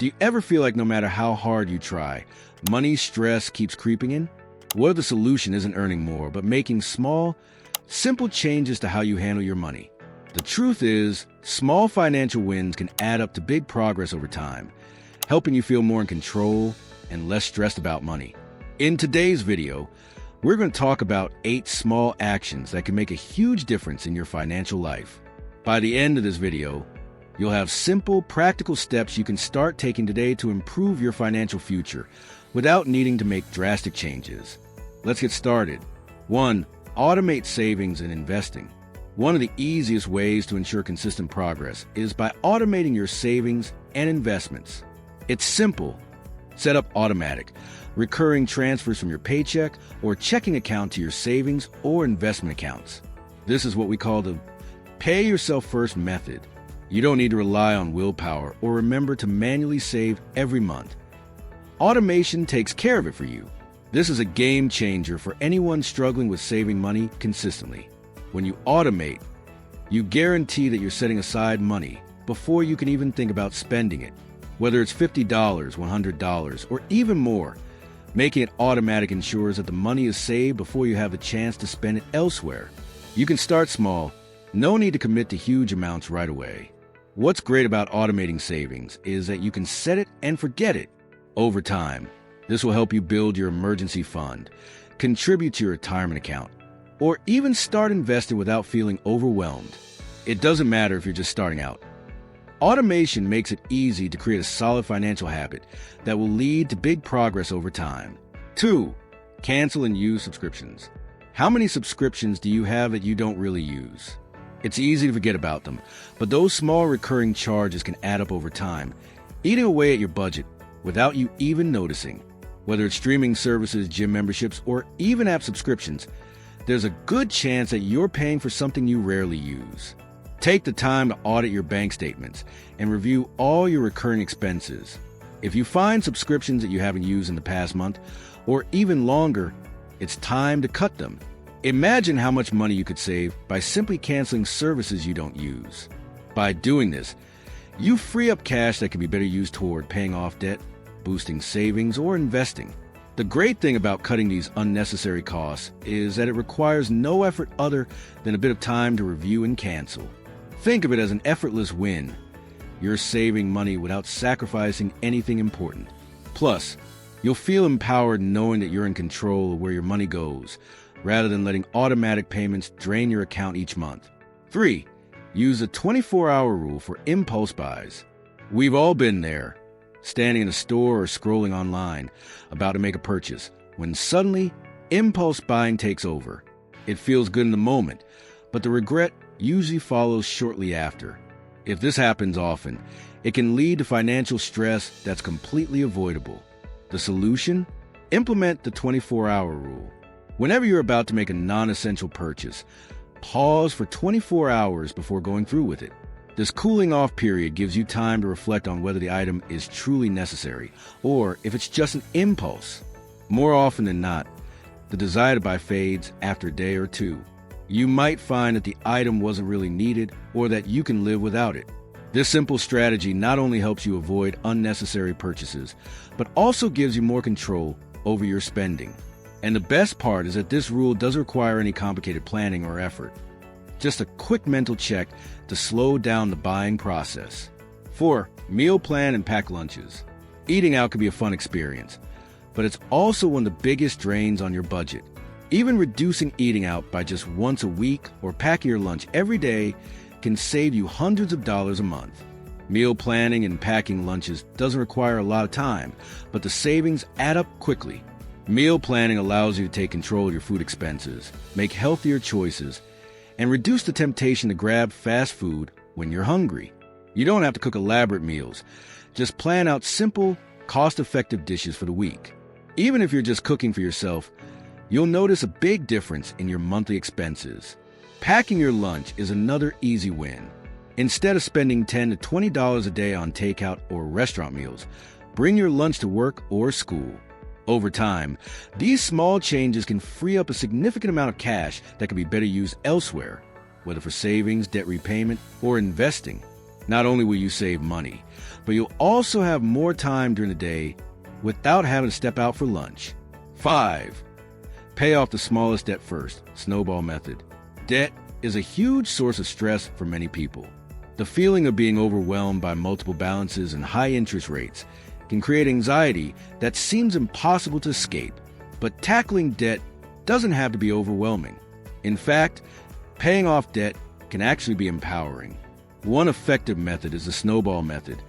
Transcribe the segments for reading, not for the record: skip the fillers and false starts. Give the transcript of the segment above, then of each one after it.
Do you ever feel like no matter how hard you try, money stress keeps creeping in? What if the solution isn't earning more, but making small, simple changes to how you handle your money? The truth is, small financial wins can add up to big progress over time, helping you feel more in control and less stressed about money. In today's video, we're going to talk about 8 small actions that can make a huge difference in your financial life. By the end of this video, you'll have simple, practical steps you can start taking today to improve your financial future without needing to make drastic changes. Let's get started. 1. Automate savings and investing. One of the easiest ways to ensure consistent progress is by automating your savings and investments. It's simple. Set up automatic, recurring transfers from your paycheck or checking account to your savings or investment accounts. This is what we call the pay yourself first method. You don't need to rely on willpower or remember to manually save every month. Automation takes care of it for you. This is a game changer for anyone struggling with saving money consistently. When you automate, you guarantee that you're setting aside money before you can even think about spending it. Whether it's $50, $100, or even more, making it automatic ensures that the money is saved before you have the chance to spend it elsewhere. You can start small. No need to commit to huge amounts right away. What's great about automating savings is that you can set it and forget it over time. This will help you build your emergency fund, contribute to your retirement account, or even start investing without feeling overwhelmed. It doesn't matter if you're just starting out. Automation makes it easy to create a solid financial habit that will lead to big progress over time. 2. Cancel and use subscriptions. How many subscriptions do you have that you don't really use? It's easy to forget about them, but those small recurring charges can add up over time, eating away at your budget without you even noticing. Whether it's streaming services, gym memberships, or even app subscriptions, there's a good chance that you're paying for something you rarely use. Take the time to audit your bank statements and review all your recurring expenses. If you find subscriptions that you haven't used in the past month, or even longer, it's time to cut them. Imagine how much money you could save by simply canceling services you don't use. By doing this, you free up cash that can be better used toward paying off debt, boosting savings, or investing. The great thing about cutting these unnecessary costs is that it requires no effort other than a bit of time to review and cancel. Think of it as an effortless win. You're saving money without sacrificing anything important. Plus, you'll feel empowered knowing that you're in control of where your money goes, rather than letting automatic payments drain your account each month. 3. Use the 24-hour rule for impulse buys. We've all been there, standing in a store or scrolling online, about to make a purchase, when suddenly, impulse buying takes over. It feels good in the moment, but the regret usually follows shortly after. If this happens often, it can lead to financial stress that's completely avoidable. The solution? Implement the 24-hour rule. Whenever you're about to make a non-essential purchase, pause for 24 hours before going through with it. This cooling off period gives you time to reflect on whether the item is truly necessary or if it's just an impulse. More often than not, the desire to buy fades after a day or two. You might find that the item wasn't really needed or that you can live without it. This simple strategy not only helps you avoid unnecessary purchases, but also gives you more control over your spending. And the best part is that this rule doesn't require any complicated planning or effort. Just a quick mental check to slow down the buying process. 4. Meal plan and pack lunches. Eating out can be a fun experience, but it's also one of the biggest drains on your budget. Even reducing eating out by just once a week or packing your lunch every day can save you hundreds of dollars a month. Meal planning and packing lunches doesn't require a lot of time, but the savings add up quickly. Meal planning allows you to take control of your food expenses, make healthier choices, and reduce the temptation to grab fast food when you're hungry. You don't have to cook elaborate meals. Just plan out simple, cost-effective dishes for the week. Even if you're just cooking for yourself, you'll notice a big difference in your monthly expenses. Packing your lunch is another easy win. Instead of spending $10 to $20 a day on takeout or restaurant meals, bring your lunch to work or school. Over time, these small changes can free up a significant amount of cash that can be better used elsewhere, whether for savings, debt repayment, or investing. Not only will you save money, but you'll also have more time during the day without having to step out for lunch. 5. Pay off the smallest debt first. Snowball method. Debt is a huge source of stress for many people. The feeling of being overwhelmed by multiple balances and high interest rates can create anxiety that seems impossible to escape. But tackling debt doesn't have to be overwhelming. In fact, paying off debt can actually be empowering. One effective method is the snowball method,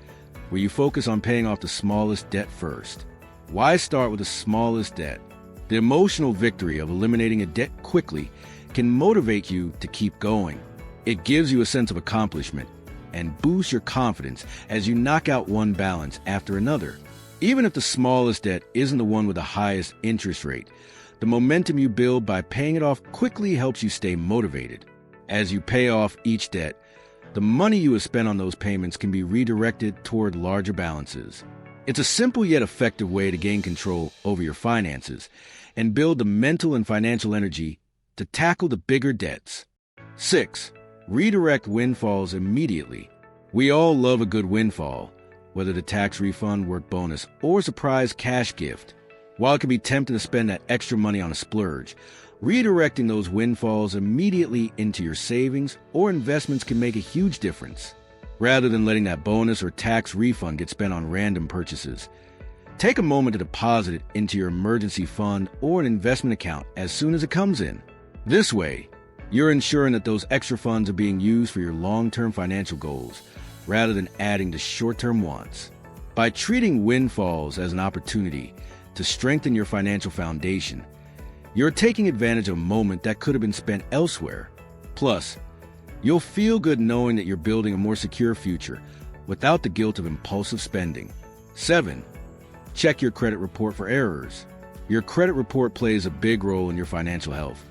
where you focus on paying off the smallest debt first. Why start with the smallest debt? The emotional victory of eliminating a debt quickly can motivate you to keep going. It gives you a sense of accomplishment and boosts your confidence as you knock out one balance after another. Even if the smallest debt isn't the one with the highest interest rate, the momentum you build by paying it off quickly helps you stay motivated. As you pay off each debt, the money you have spent on those payments can be redirected toward larger balances. It's a simple yet effective way to gain control over your finances and build the mental and financial energy to tackle the bigger debts. 6. Redirect windfalls immediately. We all love a good windfall, whether the tax refund, work bonus, or surprise cash gift. While it can be tempting to spend that extra money on a splurge, redirecting those windfalls immediately into your savings or investments can make a huge difference. Rather than letting that bonus or tax refund get spent on random purchases, take a moment to deposit it into your emergency fund or an investment account as soon as it comes in. This way, you're ensuring that those extra funds are being used for your long-term financial goals rather than adding to short-term wants. By treating windfalls as an opportunity to strengthen your financial foundation, you're taking advantage of a moment that could have been spent elsewhere. Plus, you'll feel good knowing that you're building a more secure future without the guilt of impulsive spending. 7. Check your credit report for errors. Your credit report plays a big role in your financial health,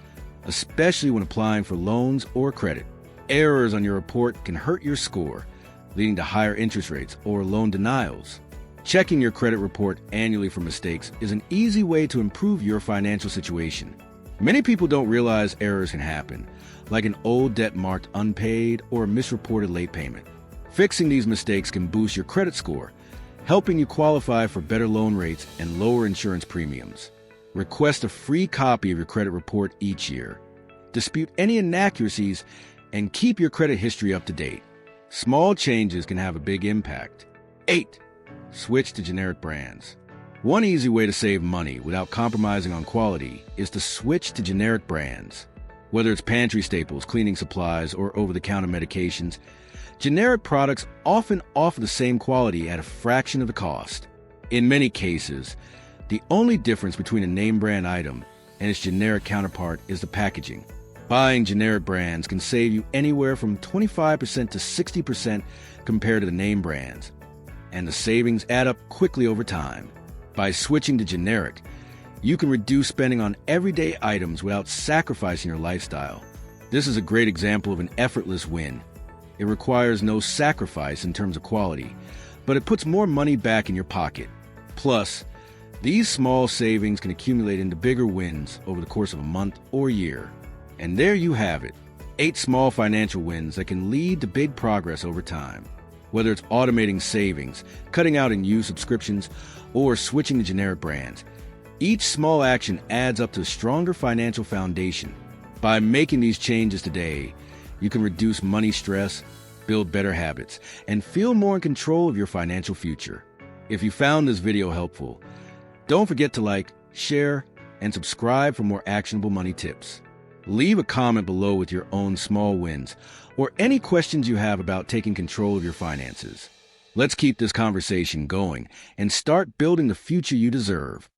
especially when applying for loans or credit. Errors on your report can hurt your score, leading to higher interest rates or loan denials. Checking your credit report annually for mistakes is an easy way to improve your financial situation. Many people don't realize errors can happen, like an old debt marked unpaid or a misreported late payment. Fixing these mistakes can boost your credit score, helping you qualify for better loan rates and lower insurance premiums. Request a free copy of your credit report each year. Dispute any inaccuracies and keep your credit history up to date. Small changes can have a big impact. 8. Switch to generic brands. One easy way to save money without compromising on quality is to switch to generic brands. Whether it's pantry staples, cleaning supplies, or over-the-counter medications, generic products often offer the same quality at a fraction of the cost. In many cases, the only difference between a name brand item and its generic counterpart is the packaging. Buying generic brands can save you anywhere from 25% to 60% compared to the name brands, and the savings add up quickly over time. By switching to generic, you can reduce spending on everyday items without sacrificing your lifestyle. This is a great example of an effortless win. It requires no sacrifice in terms of quality, but it puts more money back in your pocket. Plus, these small savings can accumulate into bigger wins over the course of a month or year. And there you have it, 8 small financial wins that can lead to big progress over time. Whether it's automating savings, cutting out unused subscriptions, or switching to generic brands, each small action adds up to a stronger financial foundation. By making these changes today, you can reduce money stress, build better habits, and feel more in control of your financial future. If you found this video helpful, don't forget to like, share, and subscribe for more actionable money tips. Leave a comment below with your own small wins or any questions you have about taking control of your finances. Let's keep this conversation going and start building the future you deserve.